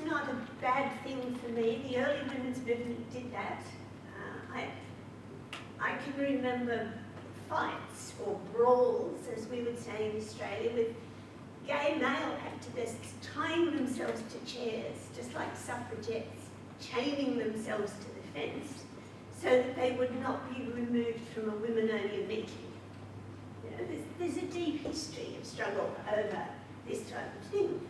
not a bad thing for me. The early women's movement did that. I can remember fights or brawls, as we would say in Australia, with gay male activists tying themselves to chairs, just like suffragettes, chaining themselves to the fence so that they would not be removed from a women-only meeting. You know, there's a deep history of struggle over this type of thing.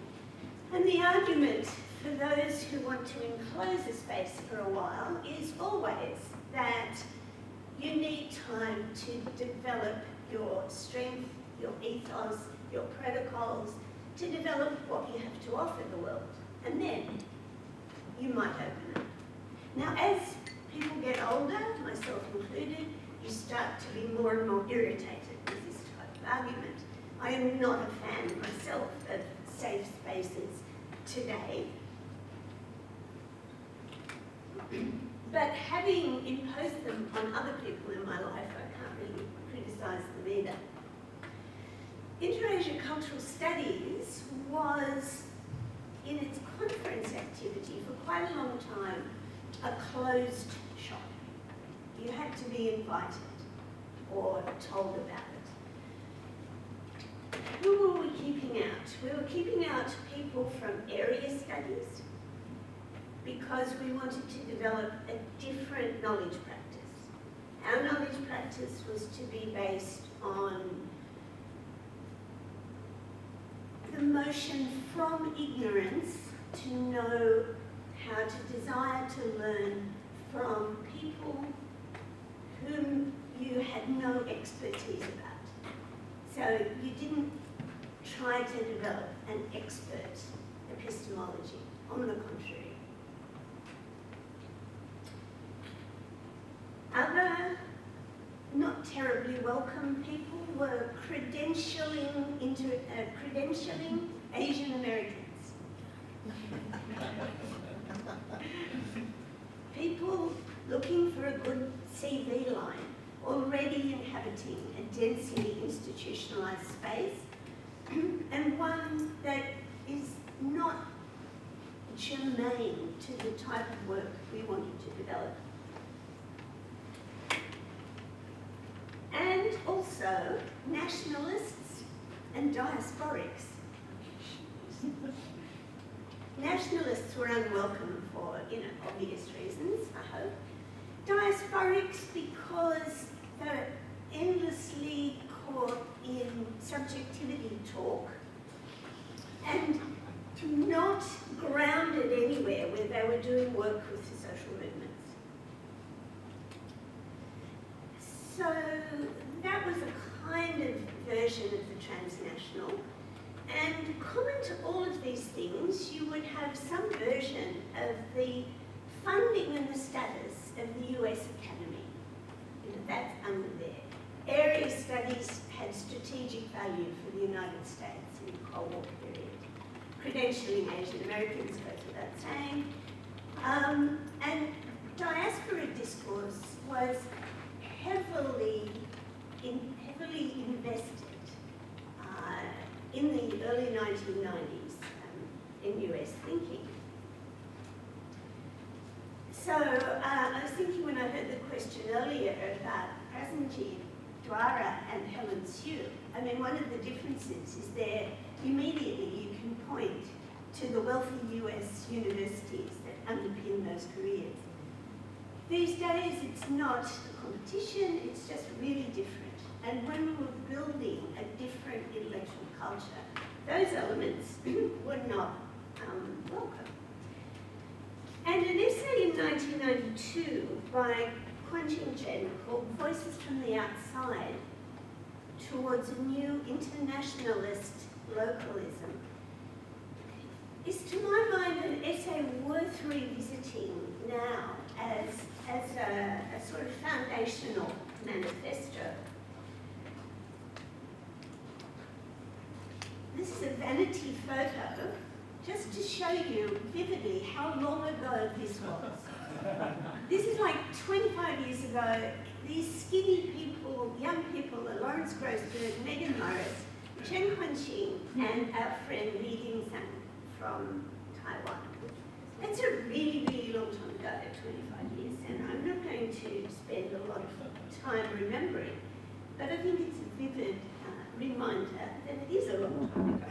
And the argument for those who want to enclose a space for a while is always that you need time to develop your strength, your ethos, your protocols, to develop what you have to offer the world. And then you might open up. Now, as people get older, myself included, you start to be more and more irritated with this type of argument. I am not a fan myself of safe spaces today. But having imposed them on other people in my life, I can't really criticise them either. Interasia Cultural Studies was, in its conference activity for quite a long time, a closed shop. You had to be invited or told about it. Who were we keeping out? We were keeping out people from area studies because we wanted to develop a different knowledge practice. Our knowledge practice was to be based on the motion from ignorance to know how to desire to learn from people whom you had no expertise about. So you didn't try to develop an expert epistemology, on the contrary. Other not terribly welcome people were credentialing Asian Americans. People looking for a good CV line, already inhabiting a densely institutionalized space, and one that is not germane to the type of work we wanted to develop. And also nationalists and diasporics. Nationalists were unwelcome for, obvious reasons, I hope. Diasporics because they're endlessly caught in subjectivity talk and not grounded anywhere where they were doing work with the social movements. So that was a kind of version of the transnational. And common to all of these things, you would have some version of the funding and the status of the US Academy. That's under there. Area studies had strategic value for the United States in the Cold War period. Credentialing Asian Americans goes without saying. And diaspora discourse was heavily invested in the early 1990s in US thinking. So I was thinking when I heard the question earlier about Prasenjit Dwara and Helen Sue, I mean, one of the differences is there immediately you can point to the wealthy US universities that underpin those careers. These days it's not a competition, it's just really different. And when we were building a different intellectual culture, those elements were not welcome. And an essay in 1992 by Kuan-Hsing called Voices from the Outside Towards a New Internationalist Localism is, to my mind, an essay worth revisiting now as a sort of foundational manifesto. This is a vanity photo, just to show you vividly how long ago this was. This is like 25 years ago. These skinny people, young people, Lawrence Grossberg, Megan Morris, Chen Kuan-Hsing, and our friend Li Dingzhang from Taiwan. 25 years, and I'm not going to spend a lot of time remembering, but I think it's a vivid reminder that it is a long time ago.